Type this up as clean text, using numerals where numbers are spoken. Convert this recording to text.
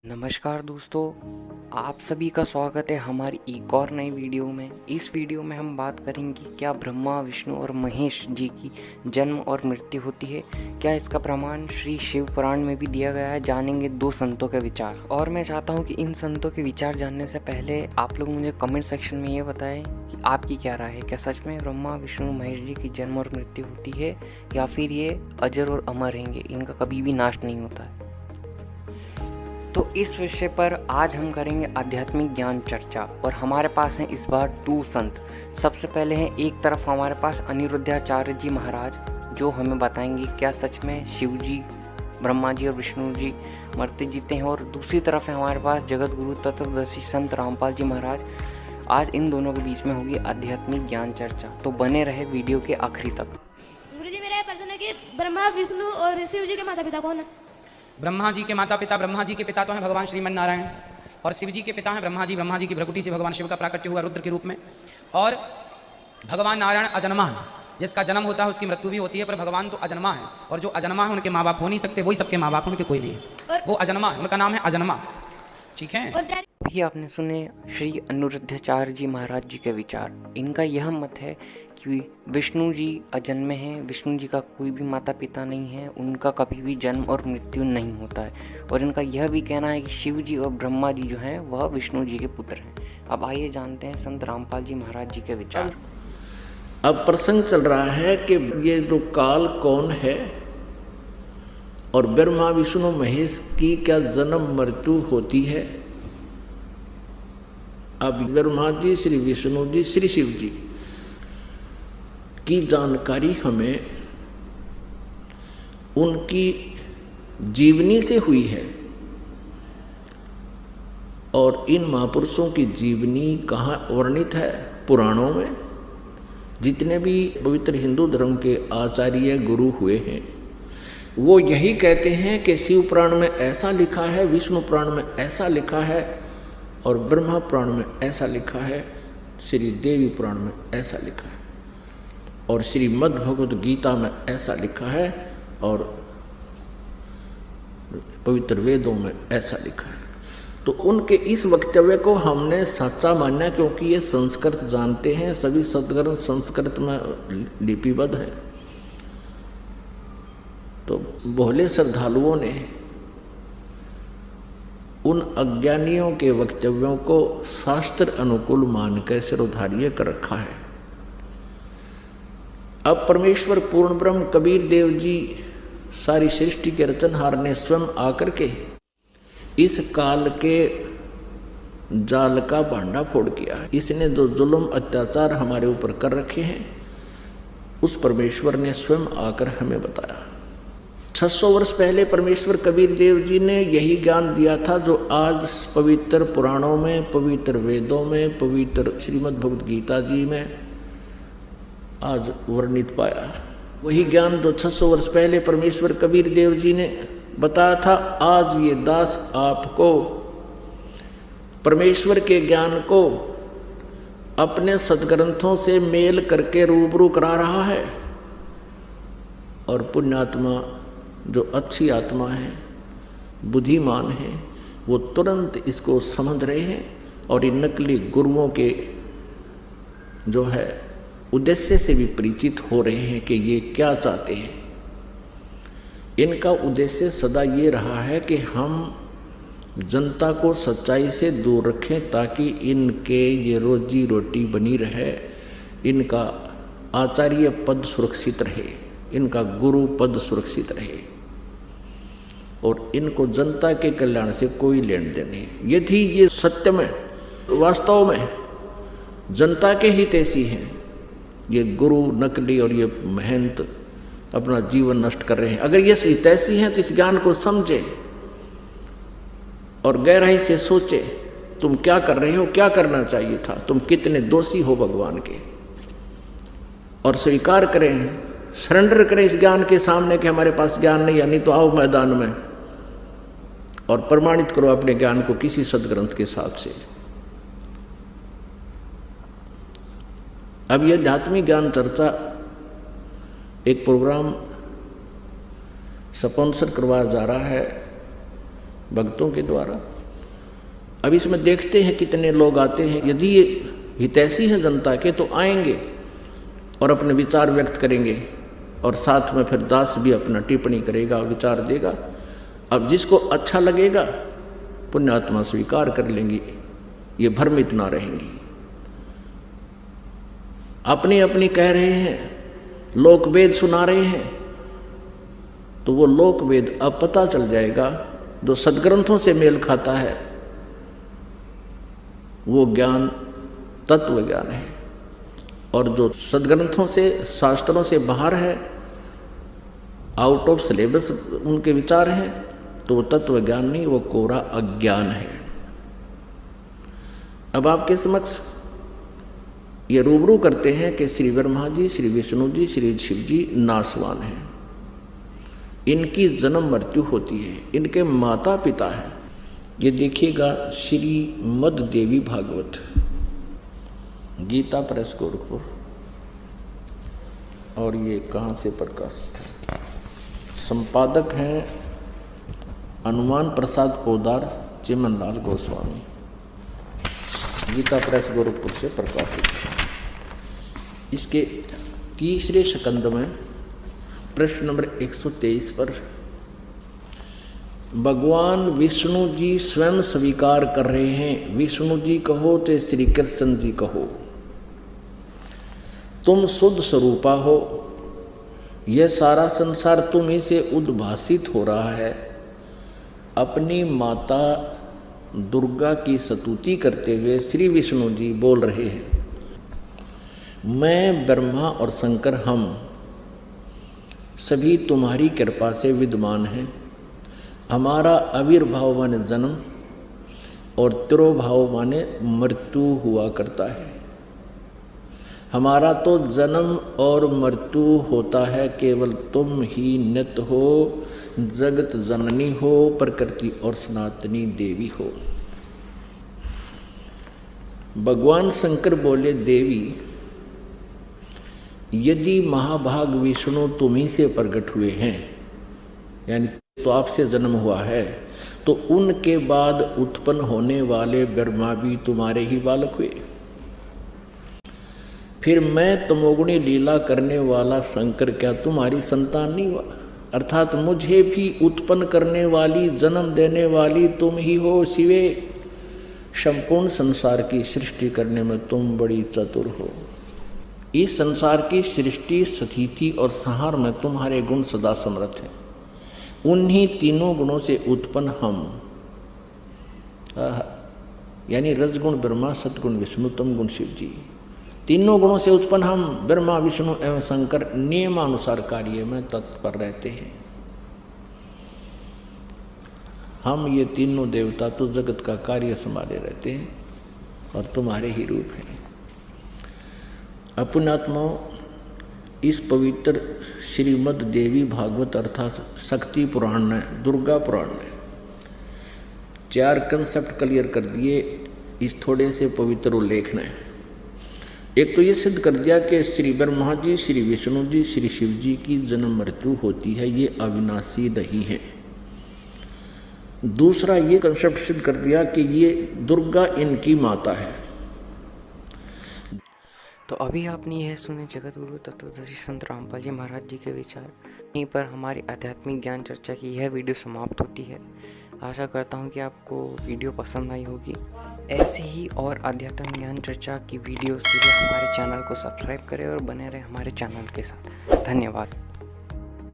नमस्कार दोस्तों, आप सभी का स्वागत है हमारी एक और नई वीडियो में। इस वीडियो में हम बात करेंगे क्या ब्रह्मा, विष्णु और महेश जी की जन्म और मृत्यु होती है। क्या इसका प्रमाण श्री शिव पुराण में भी दिया गया है। जानेंगे दो संतों के विचार। और मैं चाहता हूं कि इन संतों के विचार जानने से पहले आप लोग मुझे कमेंट सेक्शन में ये बताएं कि आपकी क्या राय है। क्या सच में ब्रह्मा, विष्णु, महेश जी की जन्म और मृत्यु होती है या फिर ये अजर और अमर रहेंगे, इनका कभी भी नाश नहीं होता है। तो इस विषय पर आज हम करेंगे आध्यात्मिक ज्ञान चर्चा। और हमारे पास हैं इस बार दो संत। सबसे पहले हैं एक तरफ हमारे पास अनिरुद्धाचार्य जी महाराज, जो हमें बताएंगे क्या सच में शिव जी, ब्रह्मा जी और विष्णु जी मरते जीते हैं। और दूसरी तरफ है हमारे पास जगत गुरु तत्वदर्शी संत रामपाल जी महाराज। आज इन दोनों के बीच में होगी आध्यात्मिक ज्ञान चर्चा, तो बने रहे वीडियो के आखिरी तक। गुरुजी, मेरा ये प्रश्न है कि ब्रह्मा, विष्णु और शिव जी के माता पिता कौन है? ब्रह्मा जी के माता पिता, ब्रह्मा जी के पिता तो हैं भगवान श्रीमन नारायण, और शिव जी के पिता हैं ब्रह्मा जी। ब्रह्मा जी की भ्रकुटी से भगवान शिव का प्राकट्य हुआ रुद्र के रूप में। और भगवान नारायण अजन्मा है, जिसका जन्म होता है उसकी मृत्यु भी होती है, पर भगवान तो अजन्मा है। और जो अजन्मा है उनके माँ बाप हो नहीं सकते, वही सबके माँ बाप, उनके कोई नहीं है। वो अजन्मा है, उनका नाम है अजन्मा। ठीक है। अभी आपने सुने श्री अनिरुद्धाचार्य जी महाराज जी के विचार। इनका यह मत है कि विष्णु जी अजन्मे हैं, विष्णु जी का कोई भी माता पिता नहीं है, उनका कभी भी जन्म और मृत्यु नहीं होता है। और इनका यह भी कहना है कि शिव जी और ब्रह्मा जी जो हैं वह विष्णु जी के पुत्र हैं। अब आइए जानते हैं संत रामपाल जी महाराज जी के विचार। अब प्रसंग चल रहा है कि ये जो काल कौन है और ब्रह्मा, विष्णु, महेश की क्या जन्म मृत्यु होती है। अब ब्रह्मा जी, श्री विष्णु जी, श्री शिव जी की जानकारी हमें उनकी जीवनी से हुई है। और इन महापुरुषों की जीवनी कहाँ वर्णित है? पुराणों में। जितने भी पवित्र हिंदू धर्म के आचार्य गुरु हुए हैं वो यही कहते हैं कि शिव पुराण में ऐसा लिखा है, विष्णु पुराण में ऐसा लिखा है, और ब्रह्मा पुराण में ऐसा लिखा है, श्री देवी पुराण में ऐसा लिखा है, और श्रीमद् भगवद गीता में ऐसा लिखा है, और पवित्र वेदों में ऐसा लिखा है। तो उनके इस वक्तव्य को हमने सच्चा माना, क्योंकि ये संस्कृत जानते हैं, सभी सदग्रंथ संस्कृत में लिपिबद्ध हैं। तो भोले श्रद्धालुओं ने उन अज्ञानियों के वक्तव्यों को शास्त्र अनुकूल मानकर सिरोधार्य कर रखा है। अब परमेश्वर पूर्ण ब्रह्म कबीर देव जी, सारी सृष्टि के रचनहार ने स्वयं आकर के इस काल के जाल का भांडा फोड़ किया है। इसने जो जुल्म अत्याचार हमारे ऊपर कर रखे हैं, उस परमेश्वर ने स्वयं आकर हमें बताया। 600 वर्ष पहले परमेश्वर कबीर देव जी ने यही ज्ञान दिया था जो आज पवित्र पुराणों में, पवित्र वेदों में, पवित्र श्रीमद् भगवद गीता जी में आज वर्णित पाया। वही ज्ञान जो 600 वर्ष पहले परमेश्वर कबीर देव जी ने बताया था, आज ये दास आपको परमेश्वर के ज्ञान को अपने सदग्रंथों से मेल करके रूबरू करा रहा है। और पुण्यात्मा जो अच्छी आत्मा है, बुद्धिमान है, वो तुरंत इसको समझ रहे हैं और इन नकली गुरुओं के जो है उद्देश्य से भी परिचित हो रहे हैं कि ये क्या चाहते हैं। इनका उद्देश्य सदा ये रहा है कि हम जनता को सच्चाई से दूर रखें, ताकि इनके ये रोजी रोटी बनी रहे, इनका आचार्य पद सुरक्षित रहे, इनका गुरु पद सुरक्षित रहे, और इनको जनता के कल्याण से कोई लेन देन नहीं। यदि ये सत्य में, वास्तव में जनता के हितैषी हैं, ये गुरु नकली और ये महंत अपना जीवन नष्ट कर रहे हैं। अगर ये हितैषी हैं तो इस ज्ञान को समझे और गहराई से सोचे, तुम क्या कर रहे हो, क्या करना चाहिए था, तुम कितने दोषी हो भगवान के, और स्वीकार करें, सरेंडर करें इस ज्ञान के सामने कि हमारे पास ज्ञान नहीं है। नहीं तो आओ मैदान में और प्रमाणित करो अपने ज्ञान को किसी सदग्रंथ के साथ से। अब यह आध्यात्मिक ज्ञान चर्चा एक प्रोग्राम स्पॉन्सर करवाया जा रहा है भक्तों के द्वारा। अब इसमें देखते हैं कितने लोग आते हैं। यदि ये हितैषी हैं जनता के तो आएंगे और अपने विचार व्यक्त करेंगे, और साथ में फिर दास भी अपना टिप्पणी करेगा और विचार देगा। अब जिसको अच्छा लगेगा पुण्यात्मा स्वीकार कर लेंगी, ये भ्रमित ना रहेंगी। अपनी अपनी कह रहे हैं, लोक वेद सुना रहे हैं, तो वो लोक वेद अब पता चल जाएगा। जो सदग्रंथों से मेल खाता है वो ज्ञान तत्व ज्ञान है, और जो सदग्रंथों से शास्त्रों से बाहर है, आउट ऑफ सिलेबस उनके विचार हैं, तो वो तत्व ज्ञान नहीं, वो कोरा अज्ञान है। अब आपके समक्ष ये रूबरू करते हैं कि श्री ब्रह्मा जी, श्री विष्णु जी, श्री शिव जी नासवान हैं। इनकी जन्म मृत्यु होती है, इनके माता पिता हैं। ये देखिएगा श्रीमद देवी भागवत, गीता प्रेस गोरखपुर, और ये कहाँ से प्रकाशित है? संपादक हैं हनुमान प्रसाद पोदार, चिमनलाल गोस्वामी, गीता प्रेस गोरखपुर से प्रकाशित है। इसके तीसरे स्कंद में प्रश्न नंबर 123 पर भगवान विष्णु जी स्वयं स्वीकार कर रहे हैं। विष्णु जी कहो तो श्री कृष्ण जी कहो, तुम शुद्ध स्वरूपा हो, यह सारा संसार तुम ही से उद्भासित हो रहा है। अपनी माता दुर्गा की स्तुति करते हुए श्री विष्णु जी बोल रहे हैं, मैं ब्रह्मा और शंकर हम सभी तुम्हारी कृपा से विद्यमान हैं। हमारा आविर्भाव माने जन्म और तिरोभाव माने मृत्यु हुआ करता है। हमारा तो जन्म और मृत्यु होता है, केवल तुम ही नित्य हो, जगत जननी हो, प्रकृति और सनातनी देवी हो। भगवान शंकर बोले, देवी यदि महाभाग विष्णु तुम्ही से प्रकट हुए हैं, यानी तो आपसे जन्म हुआ है, तो उनके बाद उत्पन्न होने वाले ब्रह्मा भी तुम्हारे ही बालक हुए। फिर मैं तमोगुणी लीला करने वाला शंकर क्या तुम्हारी संतान नहीं हुआ? अर्थात मुझे भी उत्पन्न करने वाली, जन्म देने वाली तुम ही हो शिवे। संपूर्ण संसार की सृष्टि करने में तुम बड़ी चतुर हो। इस संसार की सृष्टि, स्थिति और संहार में तुम्हारे गुण सदा समर्थ हैं। उन्हीं तीनों गुणों से उत्पन्न हम, यानी रजगुण ब्रह्मा, सतगुण विष्णु, तमगुण शिव जी, तीनों गुणों से उत्पन्न हम ब्रह्मा विष्णु एवं शंकर नियमानुसार कार्य में तत्पर रहते हैं। हम ये तीनों देवता तो जगत का कार्य संभाले रहते हैं और तुम्हारे ही रूप हैं। पुण्यात्माओं, इस पवित्र श्रीमद देवी भागवत अर्थात शक्ति पुराण ने, दुर्गा पुराण ने 4 कंसेप्ट क्लियर कर दिए इस थोड़े से पवित्र उल्लेख ने। एक तो ये सिद्ध कर दिया कि श्री ब्रह्मा जी, श्री विष्णु जी, श्री शिव जी की जन्म मृत्यु होती है, ये अविनाशी नहीं है। दूसरा ये कंसेप्ट सिद्ध कर दिया कि ये दुर्गा इनकी माता है। तो अभी आपने यह सुने जगत गुरु तत्वदर्शी संत रामपाल जी महाराज जी के विचार। यहीं पर हमारी आध्यात्मिक ज्ञान चर्चा की यह वीडियो समाप्त होती है। आशा करता हूँ कि आपको वीडियो पसंद आई होगी। ऐसे ही और आध्यात्मिक ज्ञान चर्चा की वीडियोस के लिए हमारे चैनल को सब्सक्राइब करें और बने रहें हमारे चैनल के साथ। धन्यवाद।